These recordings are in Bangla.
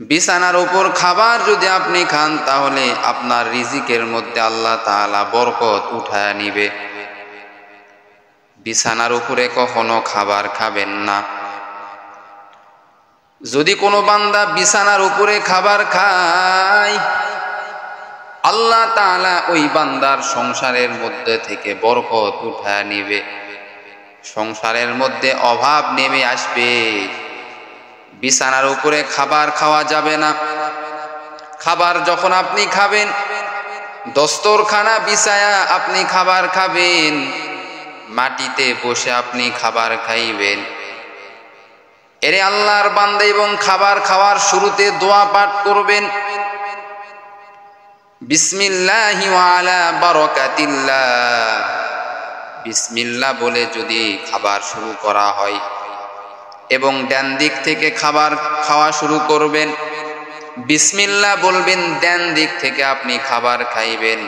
বিছানার উপর খাবার যদি আপনি খান তাহলে আপনার রিজিকের মধ্যে আল্লাহ তাআলা বরকত উঠায় নিবে। বিছানার উপরে কখনো খাবার খাবেন না। যদি কোনো বান্দা বিছানার উপরে খাবার খায়, আল্লাহ তাআলা ওই বান্দার সংসারের মধ্যে থেকে বরকত উঠায় নিবে, সংসারের মধ্যে অভাব নেমে আসবে। বিছানার উপরে খাবার খাওয়া যাবে না। খাবার যখন আপনি খাবেন, দস্তরখানা বিছায়া আপনি খাবার খাবেন, মাটিতে বসে আপনি খাবার খাইবেন। এরে আল্লাহর বান্দা, এবং খাবার খাওয়ার শুরুতে দোয়া পাঠ করবেন, বিসমিল্লাহি ওয়া আলা বারাকাতিল্লাহ। বিসমিল্লাহ বলে যদি খাবার শুরু করা হয়, এবং ডান দিক থেকে খাবার খাওয়া শুরু করবেন, বিসমিল্লাহ বলবেন, ডান দিক থেকে আপনি খাবার খাইবেন।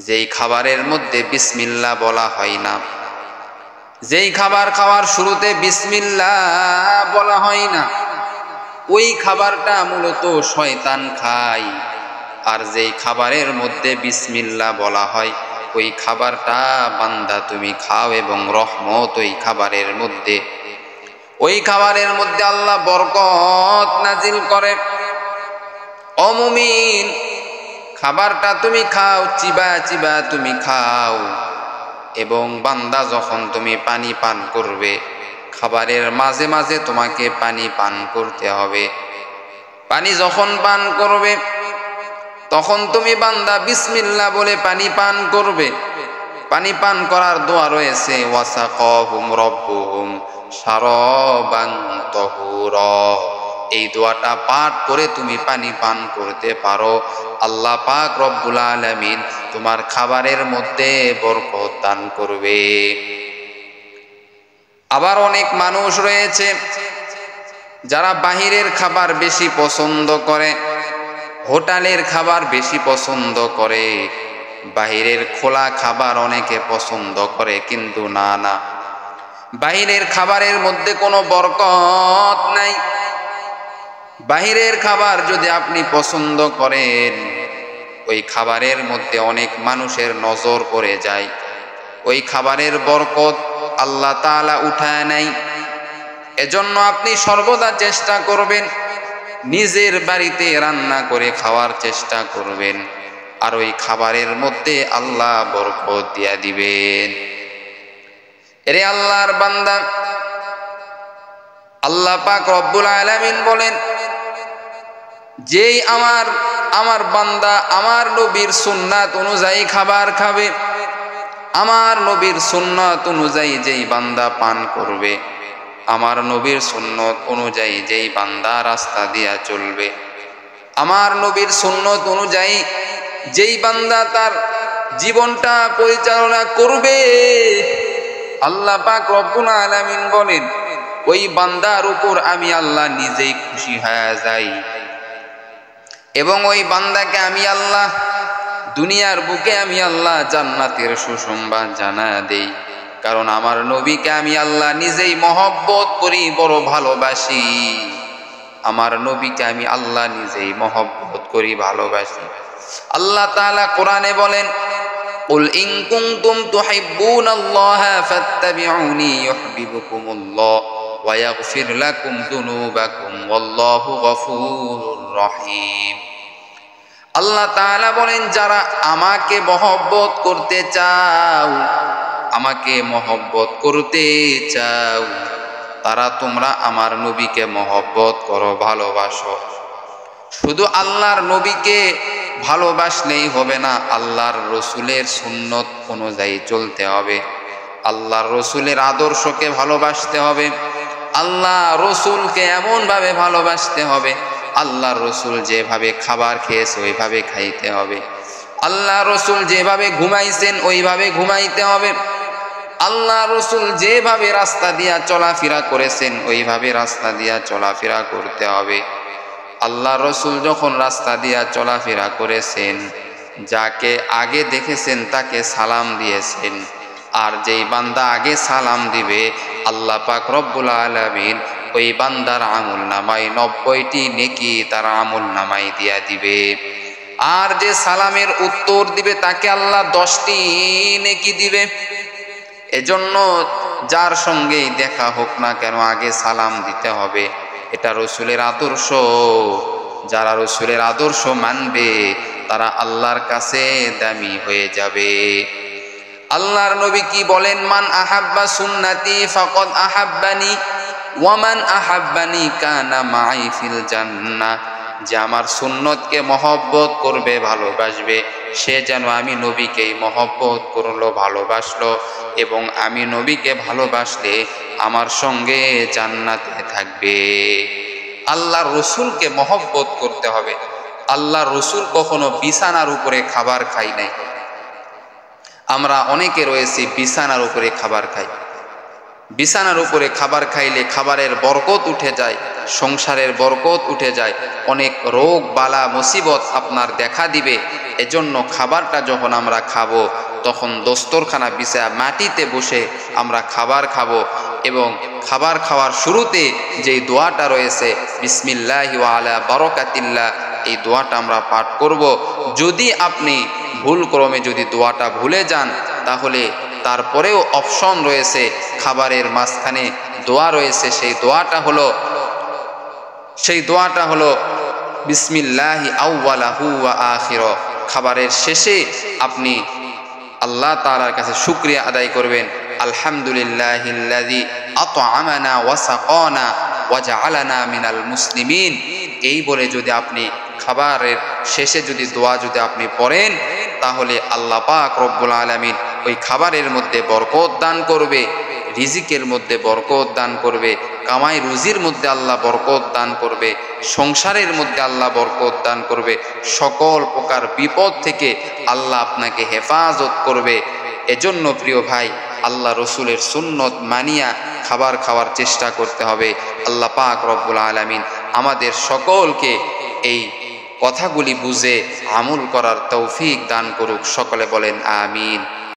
যেই খাবারের মধ্যে বিসমিল্লাহ বলা হয় না, যেই খাবার খাওয়ার শুরুতে বিসমিল্লাহ বলা হয় না, ওই খাবারটা মূলত শয়তান খায়। আর যেই খাবারের মধ্যে বিসমিল্লাহ বলা হয়, ওই খাবারটা বান্দা তুমি খাও, এবং রহমত ওই খাবারের মধ্যে, ওই খাবারের মধ্যে আল্লাহ বরকত নাজিল করে। ও মুমিন, খাবারটা তুমি খাও, চিবা চিবা তুমি খাও। এবং বান্দা, যখন তুমি পানি পান করবে, খাবারের মাঝে মাঝে তোমাকে পানি পান করতে হবে। পানি যখন পান করবে, তখন তুমি বান্দা বিসমিল্লাহ বলে পানি পান করবে। পানি পান করার দোয়া রয়েছে, ওয়াসাকাহুম রব্বুহুম শারাবান তাহুরা। এই দোয়াটা পাঠ করে তুমি পানি পান করতে পারো, আল্লাহ পাক রব্বুল আলামিন তোমার খাবারের মধ্যে বরকত দান করবে। আবার অনেক মানুষ রয়েছে যারা বাহিরের খাবার বেশি পছন্দ করে, হোটেলের খাবার বেশি পছন্দ করে, বাহিরের খোলা খাবার অনেকে পছন্দ করে। কিন্তু না, বাহিরের খাবারের মধ্যে কোনো বরকত নাই। বাহিরের খাবার যদি আপনি পছন্দ করেন, ওই খাবারের মধ্যে অনেক মানুষের নজর পড়ে যায়, ওই খাবারের বরকত আল্লাহ তাআলা উঠায় নেয়। এজন্য আপনি সর্বদা চেষ্টা করবেন, নিজের বাড়িতে রান্না করে খাওয়ার চেষ্টা করবেন, আর ওই খাবারের মধ্যে আল্লাহ বরকত দিয়া দিবেন। এরে আল্লাহর বান্দা, আল্লাহ পাক রব্বুল আলামিন বলেন, যেই আমার বান্দা আমার নবীর সুন্নাত অনুযায়ী খাবার খাবে, আমার নবীর সুন্নাত অনুযায়ী যেই বান্দা পান করবে, আমার নবীর সুন্নত অনুযায়ী যেই বান্দা রাস্তা দিয়া চলবে, আমার নবীর সুন্নত অনুযায়ী যেই বান্দা তার জীবনটা পরিচালনা করবে, আল্লাহ পাক রব্বুল আলামিন বলেন, ওই বান্দার উপর আমি আল্লাহ নিজেই খুশি হয়ে যাই, এবং ওই বান্দাকে আমি আল্লাহ দুনিয়ার বুকে আমি আল্লাহ জান্নাতের সুসংবাদ জানায়া দেই। কারণ আমার নবীকে আমি আল্লাহ নিজেই মহব্বত করি, বড় ভালোবাসি। আমার নবীকে আমি আল্লাহ নিজেই মহব্বত করি, ভালোবাসি। আল্লাহ তাআলা কোরআনে বলেন, কুল ইন কুনতুম তুহিব্বুনাল্লাহা ফাত্তাবিউনি ইউহিব্বুকুমুল্লাহ ওয়া ইয়াগফির লাকুম যুনুবাকুম ওয়াল্লাহু গফুরুর রহিম। আল্লাহ তাআলা বলেন, যারা আমাকে মহব্বত করতে চাও, আমাকে মহব্বত করতে চাও, তারা তোমরা আমার নবীকে মহব্বত করো, ভালোবাসো। শুধু আল্লাহর নবীকে ভালোবাসলেই হবে না, আল্লাহর রসুলের সুন্নত অনুযায়ী চলতে হবে, আল্লাহর রসুলের আদর্শকে ভালোবাসতে হবে, আল্লাহ রসুলকে এমনভাবে ভালোবাসতে হবে, আল্লাহ রসুল যেভাবে খাবার খেয়েছে ওইভাবে খাইতে হবে, আল্লাহ রসুল যেভাবে ঘুমাইছেন ওইভাবে ঘুমাইতে হবে, আল্লাহ রসুল যেভাবে রাস্তা দিয়া চলাফেরা করেছেন ওইভাবে রাস্তা দিয়া চলাফেরা করতে হবে। আল্লাহ রসুল যখন রাস্তা দিয়া চলাফেরা করেছেন, যাকে আগে দেখেছেন তাকে সালাম দিয়েছেন, আর যেই বান্দা আগে সালাম দিবে, আল্লাহ পাক রব্বুল আলামিন ওই বান্দার আমল নামায় 90টি নেকি তার আমল নামায় দিয়া দিবে। আর যে সালামের উত্তর দিবে তাকে আল্লাহ 10টি নেকি দিবে। এজন্য যার সঙ্গেই দেখা হোক না কেন আগে সালাম দিতে হবে, এটা রসুলের আদর্শ। যারা রসুলের আদর্শ মানবে তারা আল্লাহর কাছে দামি হয়ে যাবে। আল্লাহর নবী কি বলেন? মান আহাব্বা সুন্নতি ফাকাদ আহাব্বানি ওয়া মান আহাব্বানি কানা মাই ফিল জান্নাহ। যে আমার সুন্নতকে মহব্বত করবে, ভালোবাসবে, সে যেন আমি নবীকেই মহব্বত করলো, ভালোবাসলো, এবং আমি নবীকে ভালোবাসলে আমার সঙ্গে জান্নাতে থাকবে। আল্লাহর রসুলকে মহব্বত করতে হবে। আল্লাহর রসুল কখনো বিছানার উপরে খাবার খাই নাই। আমরা অনেকে রয়েছি বিছানার উপরে খাবার খাই। বিছানার উপরে খাবার খাইলে খাবারের বরকত উঠে যায়, সংসারের বরকত উঠে যায়, অনেক রোগ বালা মুসিবত আপনার দেখা দিবে। এজন্য খাবারটা যখন আমরা খাবো তখন দস্তরখানা বিছায়া মাটিতে বসে আমরা খাবার খাবো, এবং খাবার খাওয়ার শুরুতে যেই দোয়াটা রয়েছে বিসমিল্লাহি ওয়া আলা বারাকাতিল্লাহ, এই দোয়াটা আমরা পাঠ করব। যদি আপনি ভুলক্রমে যদি দোয়াটা ভুলে যান তাহলে তারপরেও অপশন রয়েছে, খাবারের মাঝখানে দোয়া রয়েছে, সেই দোয়াটা হলো বিসমিল্লাহি আউওয়ালাহু ওয়া আখিরা। খাবারের শেষে আপনি আল্লাহ তাআলার কাছে শুকরিয়া আদায় করবেন, আলহামদুলিল্লাহিল্লাযী আত'আমানা ওয়া সাকানা ওয়া জাআলানা মিনাল মুসলিমিন। এই বলে যদি আপনি খাবারের শেষে যদি দোয়া যদি আপনি পড়েন তাহলে আল্লাহ পাক রব্বুল আলামিন ওই খাবারের মধ্যে বরকত দান করবে, রিজিকের মধ্যে বরকত দান করবে, কামাই রুজির মধ্যে আল্লাহ বরকত দান করবে, সংসারের মধ্যে আল্লাহ বরকত দান করবে, সকল প্রকার বিপদ থেকে আল্লাহ আপনাকে হেফাজত করবে। এজন্য প্রিয় ভাই, আল্লাহ রসুলের সুন্নত মানিয়া খাবার খাওয়ার চেষ্টা করতে হবে। আল্লাহ পাক রব্বুল আলামিন আমাদের সকলকে এই কথাগুলি বুঝে আমল করার তৌফিক দান করুক। সকলে বলেন আমিন।